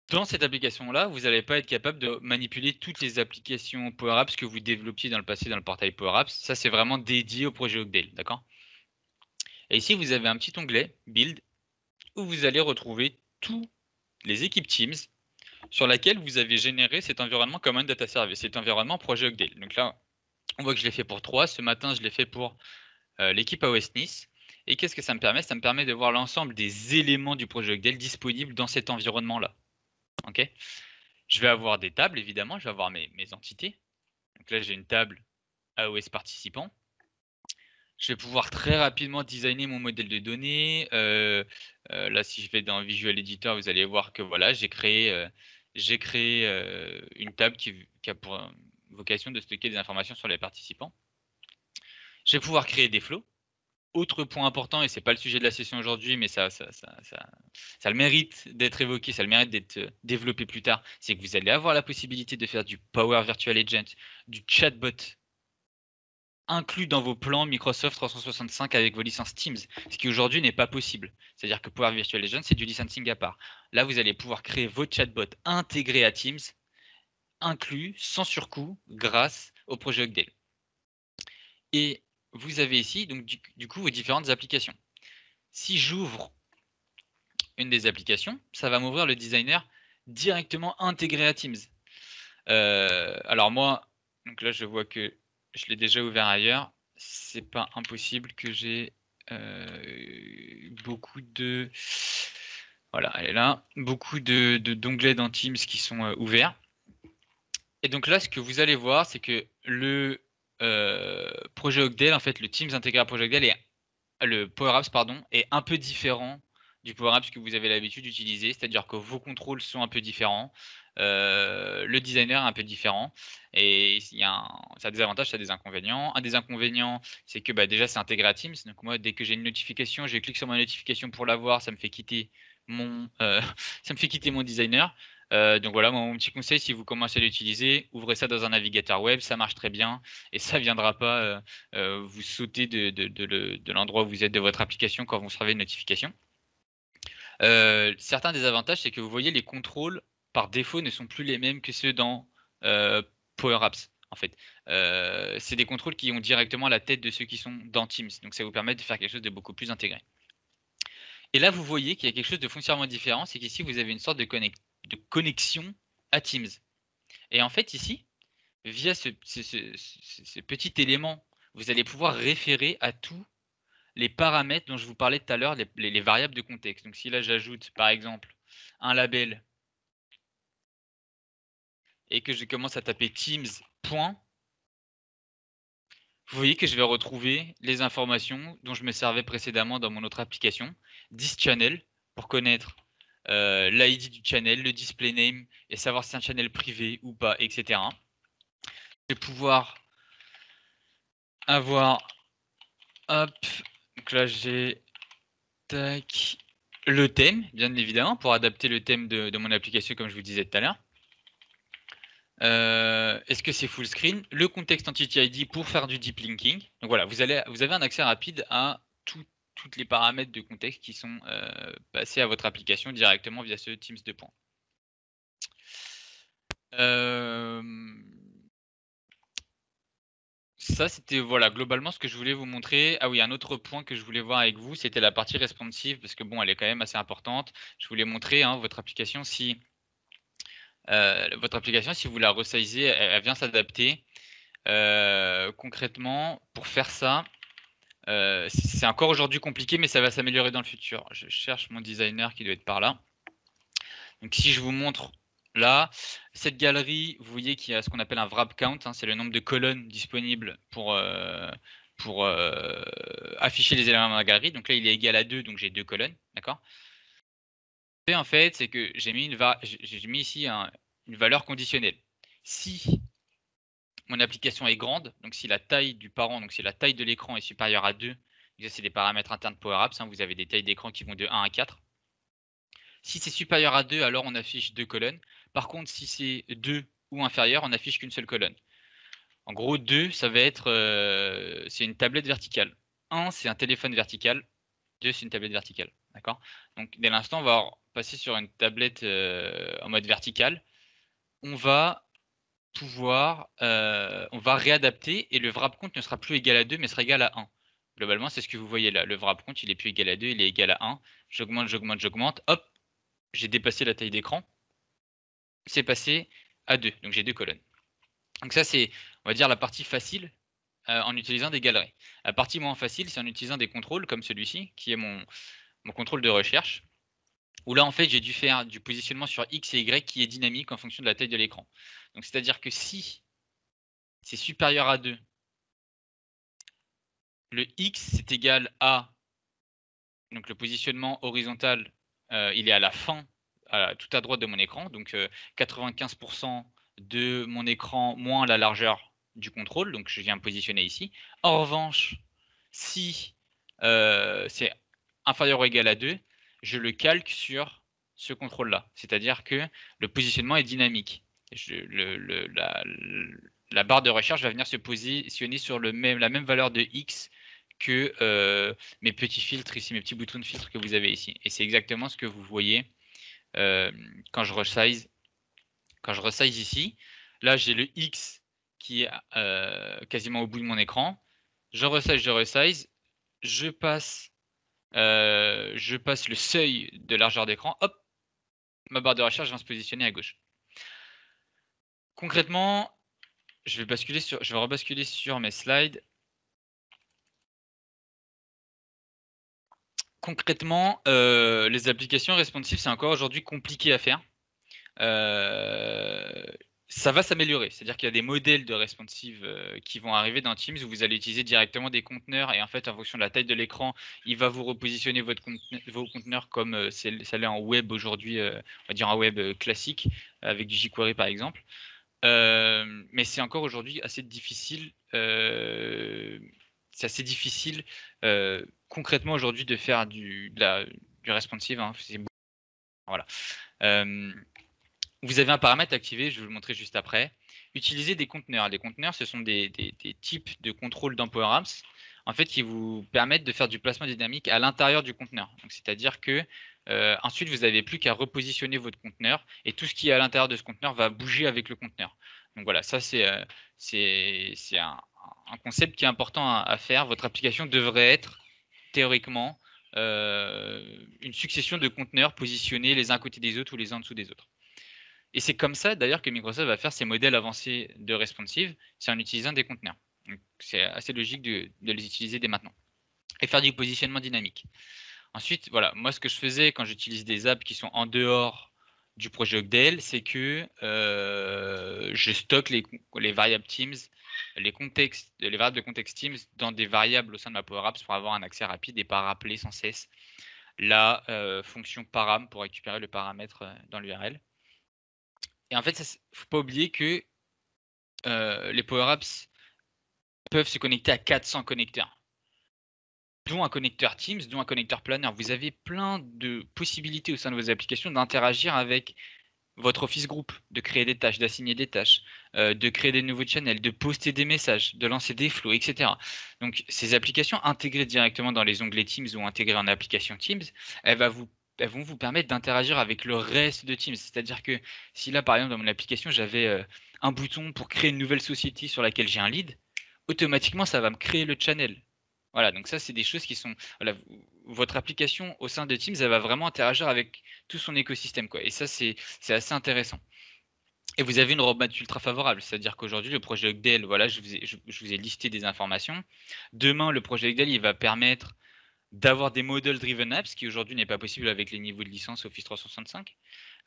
Dans cette application-là, vous n'allez pas être capable de manipuler toutes les applications Power Apps que vous développiez dans le passé dans le portail Power Apps. Ça, c'est vraiment dédié au projet Ogdale, d'accord? Et ici, vous avez un petit onglet, Build, où vous allez retrouver tous les équipes Teams sur laquelle vous avez généré cet environnement Common Data Service, cet environnement projet Ogdale. Donc là, on voit que je l'ai fait pour 3. Ce matin, je l'ai fait pour l'équipe AOS Nice. Et qu'est-ce que ça me permet? Ça me permet de voir l'ensemble des éléments du projet Ogdale disponibles dans cet environnement-là. Ok, je vais avoir des tables, évidemment. Je vais avoir mes entités. Donc là, j'ai une table AOS participant. Je vais pouvoir très rapidement designer mon modèle de données. Là, si je vais dans Visual Editor, vous allez voir que voilà, j'ai créé une table qui a pour vocation de stocker des informations sur les participants. Je vais pouvoir créer des flows. Autre point important, et ce n'est pas le sujet de la session aujourd'hui, mais ça ça a le mérite d'être évoqué, ça a le mérite d'être développé plus tard, c'est que vous allez avoir la possibilité de faire du Power Virtual Agent, du chatbot inclus dans vos plans Microsoft 365 avec vos licences Teams, ce qui aujourd'hui n'est pas possible. C'est-à-dire que Power Virtual Agent, c'est du licensing à part. Là, vous allez pouvoir créer vos chatbots intégrés à Teams, inclus, sans surcoût, grâce au projet Ogdale. Et vous avez ici, donc, du coup, vos différentes applications. Si j'ouvre une des applications, ça va m'ouvrir le designer directement intégré à Teams. Alors moi, donc là, je vois que je l'ai déjà ouvert ailleurs. C'est pas impossible que j'ai beaucoup de... Voilà, elle est là. Beaucoup d'onglets dans Teams qui sont ouverts. Et donc là, ce que vous allez voir, c'est que le projet Ogdale, en fait, le Teams intégré à projet Ogdale, le Power Apps, pardon, est un peu différent du Power Apps que vous avez l'habitude d'utiliser, c'est-à-dire que vos contrôles sont un peu différents, le designer est un peu différent, et ça a des avantages, ça a des inconvénients. Un des inconvénients, c'est que déjà c'est intégré à Teams, donc moi dès que j'ai une notification, je clique sur ma notification pour la voir, ça me fait quitter mon, ça me fait quitter mon designer. Donc voilà, mon petit conseil, si vous commencez à l'utiliser, ouvrez ça dans un navigateur web, ça marche très bien, et ça ne viendra pas vous sauter de l'endroit où vous êtes de votre application quand vous recevez une notification. Certains des avantages, c'est que vous voyez les contrôles par défaut ne sont plus les mêmes que ceux dans Power Apps. En fait, c'est des contrôles qui ont directement la tête de ceux qui sont dans Teams. Donc ça vous permet de faire quelque chose de beaucoup plus intégré. Et là, vous voyez qu'il y a quelque chose de foncièrement différent, c'est qu'ici, vous avez une sorte de connexion à Teams. Et en fait, ici, via ce petit élément, vous allez pouvoir référer à tous les paramètres dont je vous parlais tout à l'heure, les variables de contexte. Donc si là, j'ajoute, par exemple, un label et que je commence à taper Teams, vous voyez que je vais retrouver les informations dont je me servais précédemment dans mon autre application, channel, pour connaître l'ID du channel, le display name et savoir si c'est un channel privé ou pas, etc. Je vais pouvoir avoir, hop, donc là j'ai le thème, bien évidemment, pour adapter le thème de mon application comme je vous disais tout à l'heure. Est-ce que c'est full screen? Le contexte entity ID pour faire du deep linking. Donc voilà, vous avez un accès rapide à toutes les paramètres de contexte qui sont passés à votre application directement via ce Teams 2. Ça, c'était voilà, globalement ce que je voulais vous montrer. Ah oui, un autre point que je voulais voir avec vous, c'était la partie responsive, parce que bon, elle est quand même assez importante. Je voulais montrer votre application, si vous la resizez, elle vient s'adapter. Concrètement, pour faire ça, c'est encore aujourd'hui compliqué, mais ça va s'améliorer dans le futur. Je cherche mon designer qui doit être par là. Donc si je vous montre là, cette galerie, vous voyez qu'il y a ce qu'on appelle un wrap count, c'est le nombre de colonnes disponibles pour afficher les éléments dans la galerie. Donc là, il est égal à 2, donc j'ai 2 colonnes, d'accord. Ce que en fait, c'est que j'ai mis, ici une valeur conditionnelle. Si mon application est grande, donc si la taille du parent, donc si la taille de l'écran est supérieure à 2, c'est des paramètres internes Power Apps, vous avez des tailles d'écran qui vont de 1 à 4. Si c'est supérieur à 2, alors on affiche 2 colonnes. Par contre, si c'est 2 ou inférieur, on affiche qu'une seule colonne. En gros, 2, ça va être c'est une tablette verticale. 1, c'est un téléphone vertical. 2, c'est une tablette verticale. D'accord. Donc, dès l'instant, on va passer sur une tablette en mode vertical. On va pouvoir, on va réadapter et le wrap count ne sera plus égal à 2, mais sera égal à 1. Globalement, c'est ce que vous voyez là. Le wrap count, il est plus égal à 2, il est égal à 1. J'augmente, j'augmente, j'augmente. Hop, j'ai dépassé la taille d'écran. C'est passé à 2, donc j'ai 2 colonnes. Donc ça, c'est, on va dire, la partie facile en utilisant des galeries. La partie moins facile, c'est en utilisant des contrôles comme celui-ci, qui est mon contrôle de recherche, où là, en fait, j'ai dû faire du positionnement sur X et Y qui est dynamique en fonction de la taille de l'écran. Donc, c'est-à-dire que si c'est supérieur à 2, le X, c'est égal à, donc le positionnement horizontal, il est à la fin, tout à droite de mon écran, donc 95% de mon écran moins la largeur du contrôle, donc je viens me positionner ici. En revanche, si c'est inférieur ou égal à 2, je le calque sur ce contrôle-là. C'est-à-dire que le positionnement est dynamique. La barre de recherche va venir se positionner sur la même valeur de X que mes petits filtres ici, mes petits boutons de filtre que vous avez ici. Et c'est exactement ce que vous voyez quand je resize. Quand je resize ici, là j'ai le X qui est quasiment au bout de mon écran. Je resize, je passe le seuil de largeur d'écran, hop, ma barre de recherche vient se positionner à gauche. Concrètement, je vais rebasculer sur mes slides. Concrètement, les applications responsives, c'est encore aujourd'hui compliqué à faire. Ça va s'améliorer, c'est-à-dire qu'il y a des modèles de responsive qui vont arriver dans Teams où vous allez utiliser directement des conteneurs et en fait en fonction de la taille de l'écran, il va vous repositionner vos conteneurs comme ça l'est en web aujourd'hui, on va dire en web classique avec du jQuery par exemple. Mais c'est encore aujourd'hui assez difficile. C'est assez difficile concrètement aujourd'hui de faire du responsive. Hein, voilà. Vous avez un paramètre activé, je vais vous le montrer juste après. Utilisez des conteneurs. Les conteneurs, ce sont des types de contrôle dans Power Apps en fait, qui vous permettent de faire du placement dynamique à l'intérieur du conteneur. C'est-à-dire que ensuite, vous n'avez plus qu'à repositionner votre conteneur et tout ce qui est à l'intérieur de ce conteneur va bouger avec le conteneur. Donc voilà, ça c'est un concept qui est important à faire. Votre application devrait être théoriquement une succession de conteneurs positionnés les uns à côté des autres ou les uns en dessous des autres. Et c'est comme ça d'ailleurs que Microsoft va faire ses modèles avancés de responsive, c'est en utilisant des conteneurs. C'est assez logique de les utiliser dès maintenant. Et faire du positionnement dynamique. Ensuite, voilà, moi ce que je faisais quand j'utilise des apps qui sont en dehors du projet Ogdale, c'est que je stocke les variables Teams, les variables de contexte Teams dans des variables au sein de ma Power Apps pour avoir un accès rapide et pas rappeler sans cesse la fonction param pour récupérer le paramètre dans l'URL. Et en fait, il ne faut pas oublier que les Power Apps peuvent se connecter à 400 connecteurs, dont un connecteur Teams, dont un connecteur Planner. Vous avez plein de possibilités au sein de vos applications d'interagir avec votre Office Group, de créer des tâches, d'assigner des tâches, de créer des nouveaux channels, de poster des messages, de lancer des flows, etc. Donc, ces applications intégrées directement dans les onglets Teams ou intégrées en application Teams, elles vont vous permettre d'interagir avec le reste de Teams. C'est-à-dire que si là, par exemple, dans mon application, j'avais un bouton pour créer une nouvelle société sur laquelle j'ai un lead, automatiquement, ça va me créer le channel. Voilà, donc ça, c'est des choses qui sont… Voilà, votre application au sein de Teams, elle va vraiment interagir avec tout son écosystème, quoi. Et ça, c'est assez intéressant. Et vous avez une roadmap ultra favorable, c'est-à-dire qu'aujourd'hui, le projet Ogdale, voilà, je vous ai listé des informations. Demain, le projet Ogdale, il va permettre d'avoir des model-driven apps, ce qui aujourd'hui n'est pas possible avec les niveaux de licence Office 365.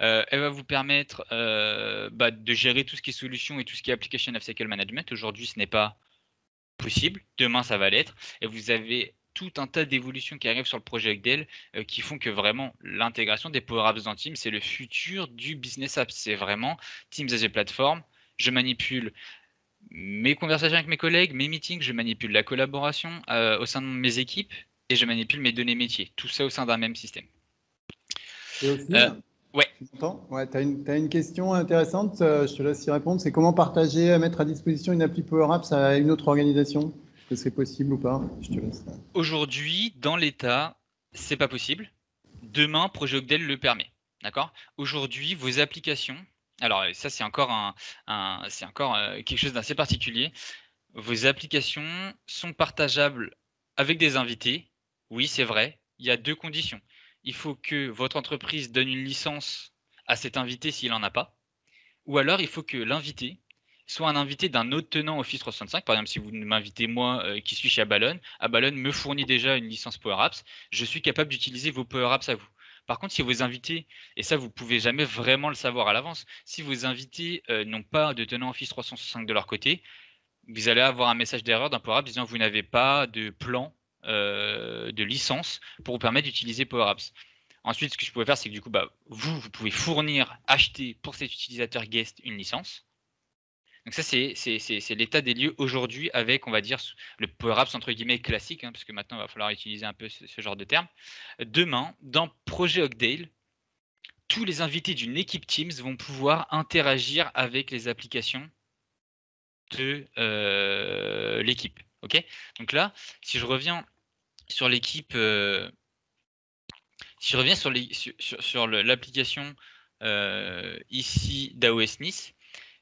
Elle va vous permettre de gérer tout ce qui est solution et tout ce qui est application lifecycle management. Aujourd'hui, ce n'est pas possible. Demain, ça va l'être. Et vous avez tout un tas d'évolutions qui arrivent sur le projet Ogdale qui font que vraiment l'intégration des Power Apps dans Teams, c'est le futur du business apps. C'est vraiment Teams as a plateforme. Je manipule mes conversations avec mes collègues, mes meetings, je manipule la collaboration au sein de mes équipes et je manipule mes données métiers. Tout ça au sein d'un même système. Et aussi, ouais. Tu as une question intéressante, je te laisse y répondre. C'est comment partager, mettre à disposition une appli Power Apps à une autre organisation? Est-ce que c'est possible ou pas? Je te laisse. Aujourd'hui, dans l'état, c'est pas possible. Demain, Projet Ogdale le permet. D'accord? Aujourd'hui, vos applications, alors ça c'est encore quelque chose d'assez particulier. Vos applications sont partageables avec des invités. Oui, c'est vrai. Il y a deux conditions. Il faut que votre entreprise donne une licence à cet invité s'il n'en a pas. Ou alors, il faut que l'invité soit un invité d'un autre tenant Office 365. Par exemple, si vous m'invitez moi qui suis chez Abalone me fournit déjà une licence Power Apps. Je suis capable d'utiliser vos Power Apps à vous. Par contre, si vos invités, et ça vous pouvez jamais vraiment le savoir à l'avance, si vos invités n'ont pas de tenant Office 365 de leur côté, vous allez avoir un message d'erreur d'un Power Apps disant que vous n'avez pas de plan de licence pour vous permettre d'utiliser Power Apps. Ensuite, ce que je pouvais faire, c'est que du coup, vous pouvez acheter pour cet utilisateur guest une licence. Donc ça, c'est l'état des lieux aujourd'hui avec, on va dire, le Power Apps entre guillemets classique, hein, parce que maintenant, il va falloir utiliser un peu ce genre de terme. Demain, dans Projet Oakdale, tous les invités d'une équipe Teams vont pouvoir interagir avec les applications de l'équipe. Ok. Donc là, si je reviens sur l'équipe, si je reviens sur l'application ici d'AOS Nice,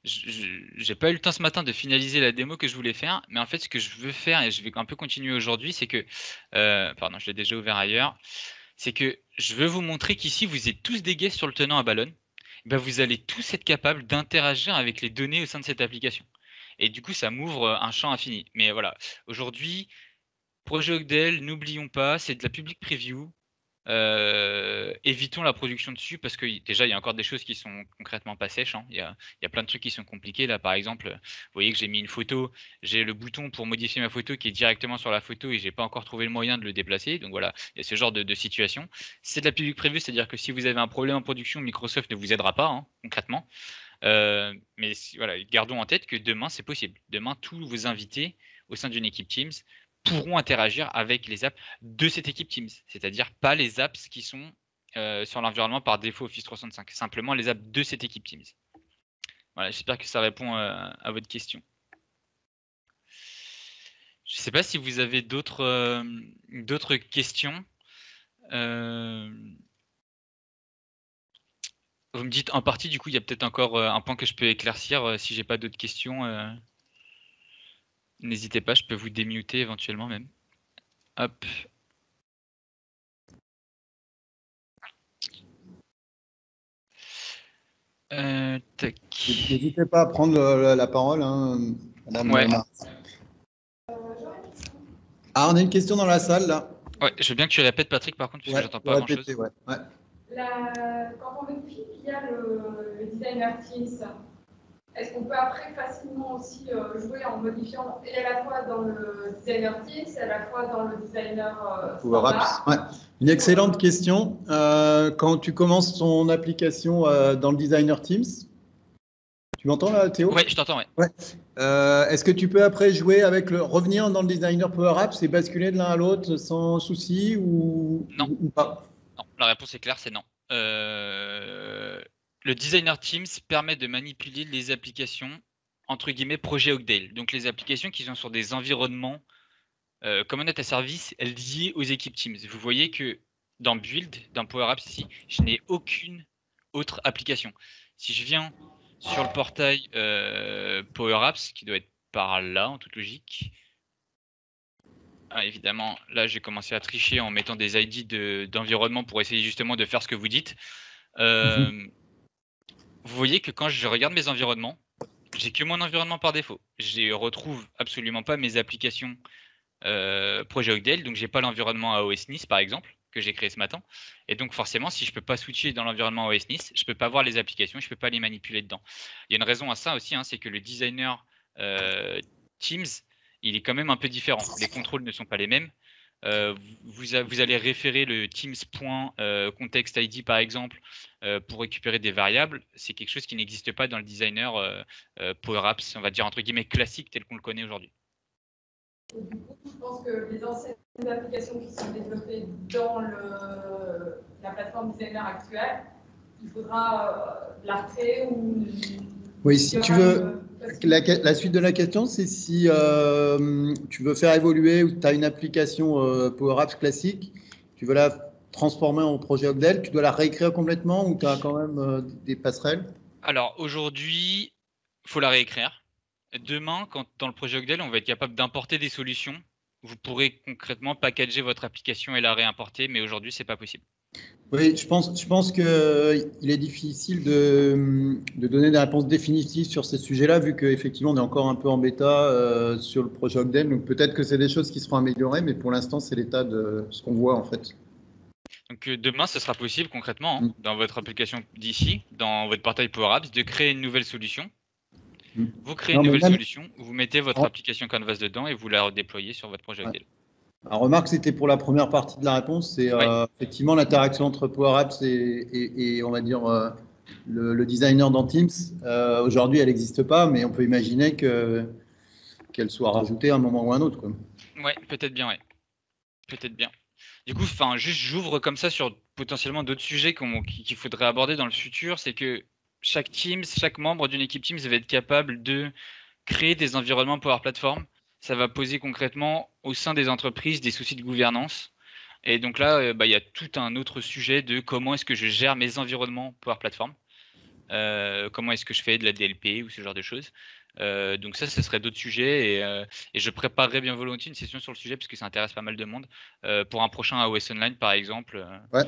j'ai pas eu le temps ce matin de finaliser la démo que je voulais faire, mais en fait, ce que je veux faire, et je vais un peu continuer aujourd'hui, c'est que, pardon, je l'ai déjà ouvert ailleurs, c'est que je veux vous montrer qu'ici, vous êtes tous des guests sur le tenant à ballon. Ben, vous allez tous être capables d'interagir avec les données au sein de cette application. Et du coup, ça m'ouvre un champ infini. Mais voilà, aujourd'hui, projet Ogdel, n'oublions pas, c'est de la public preview. Évitons la production dessus parce que déjà il y a encore des choses qui sont concrètement pas sèches, hein. Il y a plein de trucs qui sont compliqués là. Par exemple, vous voyez que j'ai mis une photo, j'ai le bouton pour modifier ma photo qui est directement sur la photo et j'ai pas encore trouvé le moyen de le déplacer. Donc voilà, il y a ce genre de situation. C'est de la public preview, c'est-à-dire que si vous avez un problème en production, Microsoft ne vous aidera pas, hein, concrètement. Mais voilà, gardons en tête que demain c'est possible. Demain, tous vos invités au sein d'une équipe Teams pourront interagir avec les apps de cette équipe Teams, c'est-à-dire pas les apps qui sont sur l'environnement par défaut Office 365, simplement les apps de cette équipe Teams. Voilà, j'espère que ça répond à votre question. Je ne sais pas si vous avez d'autres questions. Vous me dites en partie, du coup, il y a peut-être encore un point que je peux éclaircir si j'ai pas d'autres questions. N'hésitez pas, je peux vous démuter éventuellement même. Hop. N'hésitez pas à prendre la parole, hein, madame. Ouais. Ah, on a une question dans la salle, là. Ouais, je veux bien que tu répètes, Patrick, par contre, parce que j'entends pas grand-chose. Ouais. Quand on modifie via le designer Teams, est-ce qu'on peut après facilement aussi jouer en modifiant et à la fois dans le designer Teams et à la fois dans le designer Power Apps. Ouais. Une excellente question. Quand tu commences ton application dans le designer Teams, tu m'entends là, Théo? Ouais, je t'entends, ouais. Est-ce que tu peux après jouer avec revenir dans le designer Power Apps et basculer de l'un à l'autre sans souci ou pas? Non, la réponse est claire, c'est non. Le designer Teams permet de manipuler les applications entre guillemets projet Oakdale, donc les applications qui sont sur des environnements Component as Service liés aux équipes Teams. Vous voyez que dans Build, dans Power Apps ici, je n'ai aucune autre application. Si je viens sur le portail Power Apps, qui doit être par là en toute logique. Ah, évidemment, là j'ai commencé à tricher en mettant des ID d'environnement pour essayer justement de faire ce que vous dites. Vous voyez que quand je regarde mes environnements, j'ai que mon environnement par défaut. Je retrouve absolument pas mes applications projet Oakdale, donc j'ai pas l'environnement AOS Nice par exemple que j'ai créé ce matin, et donc forcément si je peux pas switcher dans l'environnement AOS Nice, je peux pas voir les applications, je peux pas les manipuler dedans. Il y a une raison à ça aussi, hein, c'est que le designer Teams, il est quand même un peu différent. Les contrôles ne sont pas les mêmes. Vous allez référer le Teams.context ID par exemple pour récupérer des variables. C'est quelque chose qui n'existe pas dans le designer Power Apps, on va dire entre guillemets classique tel qu'on le connaît aujourd'hui. Et du coup, je pense que les anciennes applications qui sont développées dans la plateforme designer actuelle, il faudra la recréer ou... Oui, si tu veux, la suite de la question, c'est si tu veux faire évoluer ou tu as une application Power Apps classique, tu veux la transformer en projet Oakdale, tu dois la réécrire complètement ou tu as quand même des passerelles? Alors aujourd'hui, il faut la réécrire. Demain, dans le projet Oakdale, on va être capable d'importer des solutions. Vous pourrez concrètement packager votre application et la réimporter, mais aujourd'hui, c'est pas possible. Oui, je pense qu'il est difficile de donner des réponses définitives sur ces sujets-là, vu qu'effectivement, on est encore un peu en bêta sur le projet Oakdale. Donc peut-être que c'est des choses qui seront améliorées, mais pour l'instant, c'est l'état de ce qu'on voit en fait. Donc demain, ce sera possible concrètement, hein, dans votre application d'ici, dans votre portail Power Apps, de créer une nouvelle solution. Vous créez une nouvelle solution, vous mettez votre application Canvas dedans et vous la redéployez sur votre projet Oakdale. Alors, remarque, c'était pour la première partie de la réponse, c'est effectivement l'interaction entre Power Apps et on va dire le designer dans Teams. Aujourd'hui, elle n'existe pas, mais on peut imaginer qu'elle soit rajoutée à un moment ou à un autre, quoi. Ouais, peut-être bien, ouais. Peut-être bien. Du coup, enfin, juste j'ouvre comme ça sur potentiellement d'autres sujets qu'il faudrait aborder dans le futur. C'est que chaque Teams, chaque membre d'une équipe Teams va être capable de créer des environnements Power Platform. Ça va poser concrètement au sein des entreprises des soucis de gouvernance. Et donc là, il y a tout un autre sujet de comment est-ce que je gère mes environnements Power Platform. Comment est-ce que je fais de la DLP ou ce genre de choses. Donc ça, ce serait d'autres sujets et je préparerai bien volontiers une session sur le sujet parce que ça intéresse pas mal de monde. Pour un prochain AOS Online, par exemple, Ouais.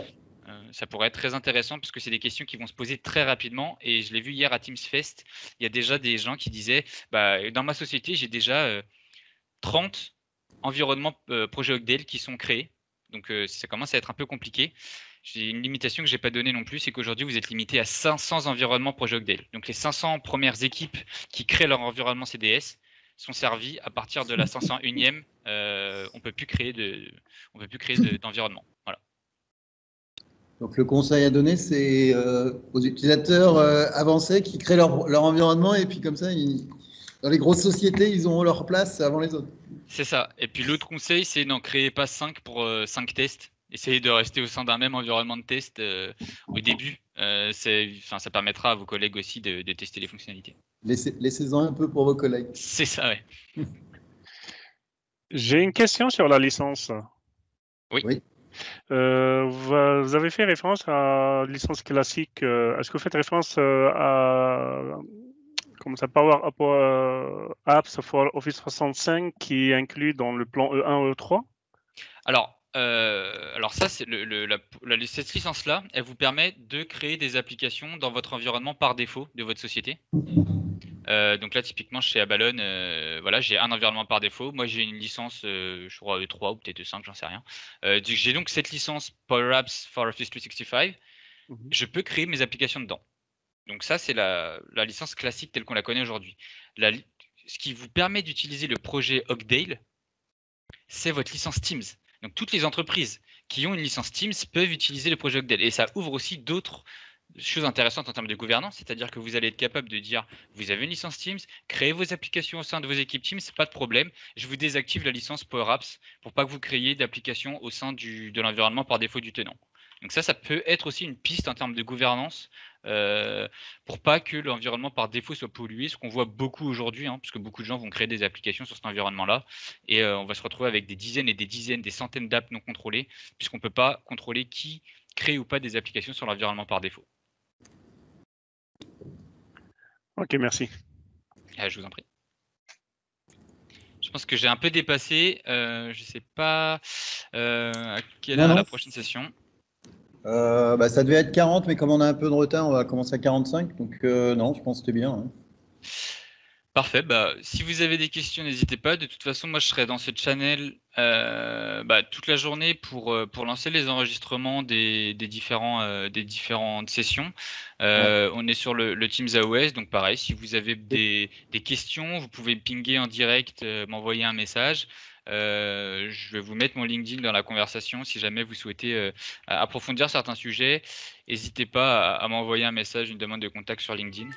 ça pourrait être très intéressant parce que c'est des questions qui vont se poser très rapidement. Et je l'ai vu hier à Teams Fest, il y a déjà des gens qui disaient bah, dans ma société, j'ai déjà 30 environnements projet Ogdale qui sont créés. Donc ça commence à être un peu compliqué. J'ai une limitation que j'ai pas donnée non plus, c'est qu'aujourd'hui vous êtes limité à 500 environnements projet Ogdale. Donc les 500 premières équipes qui créent leur environnement CDS sont servies à partir de la 501e. On peut plus créer d'environnement. Voilà. Donc le conseil à donner, c'est aux utilisateurs avancés qui créent leur environnement et puis comme ça, dans les grosses sociétés, ils auront leur place avant les autres. C'est ça. Et puis l'autre conseil, c'est n'en créez pas 5 pour 5 tests. Essayez de rester au sein d'un même environnement de test au début. Ça permettra à vos collègues aussi de tester les fonctionnalités. Laissez-en un peu pour vos collègues. C'est ça, ouais. J'ai une question sur la licence. Oui. Vous avez fait référence à licence classique. Est-ce que vous faites référence à comment ça, Power Apps for Office 365 qui est inclus dans le plan E1, E3? Alors ça, c'est cette licence-là, elle vous permet de créer des applications dans votre environnement par défaut de votre société. Donc là, typiquement, chez Abalone, voilà, j'ai un environnement par défaut. Moi, j'ai une licence, je crois E3 ou peut-être E5, j'en sais rien. J'ai donc cette licence Power Apps for Office 365. Je peux créer mes applications dedans. Donc ça, c'est la licence classique telle qu'on la connaît aujourd'hui. Ce qui vous permet d'utiliser le projet Ogdale, c'est votre licence Teams. Donc toutes les entreprises qui ont une licence Teams peuvent utiliser le projet Ogdale. Et ça ouvre aussi d'autres choses intéressantes en termes de gouvernance, c'est-à-dire que vous allez être capable de dire, vous avez une licence Teams, créez vos applications au sein de vos équipes Teams, pas de problème, je vous désactive la licence Power Apps pour pas que vous créiez d'applications au sein de l'environnement par défaut du tenant. Donc ça peut être aussi une piste en termes de gouvernance pour pas que l'environnement par défaut soit pollué, ce qu'on voit beaucoup aujourd'hui, hein, puisque beaucoup de gens vont créer des applications sur cet environnement-là, et on va se retrouver avec des dizaines et des dizaines, des centaines d'apps non contrôlées, puisqu'on ne peut pas contrôler qui crée ou pas des applications sur l'environnement par défaut. Ok, merci. Je vous en prie. Je pense que j'ai un peu dépassé. Je ne sais pas à quelle heure la prochaine session. Ça devait être 40, mais comme on a un peu de retard, on va commencer à 45. Donc non, je pense que c'était bien. Hein. Parfait. Si vous avez des questions, n'hésitez pas. De toute façon, moi, je serai dans ce channel toute la journée pour lancer les enregistrements des différentes sessions. On est sur le Teams AOS, donc pareil, si vous avez des questions, vous pouvez pinguer en direct, m'envoyer un message. Je vais vous mettre mon LinkedIn dans la conversation si jamais vous souhaitez approfondir certains sujets. N'hésitez pas à m'envoyer un message, une demande de contact sur LinkedIn.